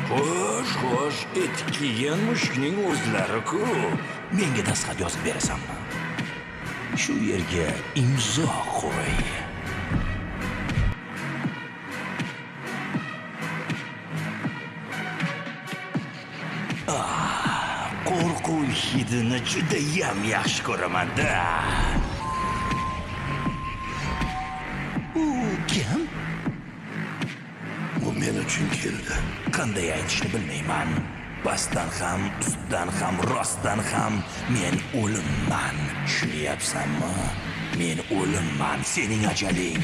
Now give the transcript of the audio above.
Xo'sh, etik kiygan mushukning o'zlari-ku. Menga dastxat yozib berasanmi? Shu yerga imzo qo'y. Qo'rquv hidini judayam yaxshi ko'raman-da. U kim? U men uchun keldi. Qanday aytishni bilmayman. Pastdan ham, ustdan ham, rostdan ham men o'limman. Tushunyapsanmi? Men o'limman, sening ajaling.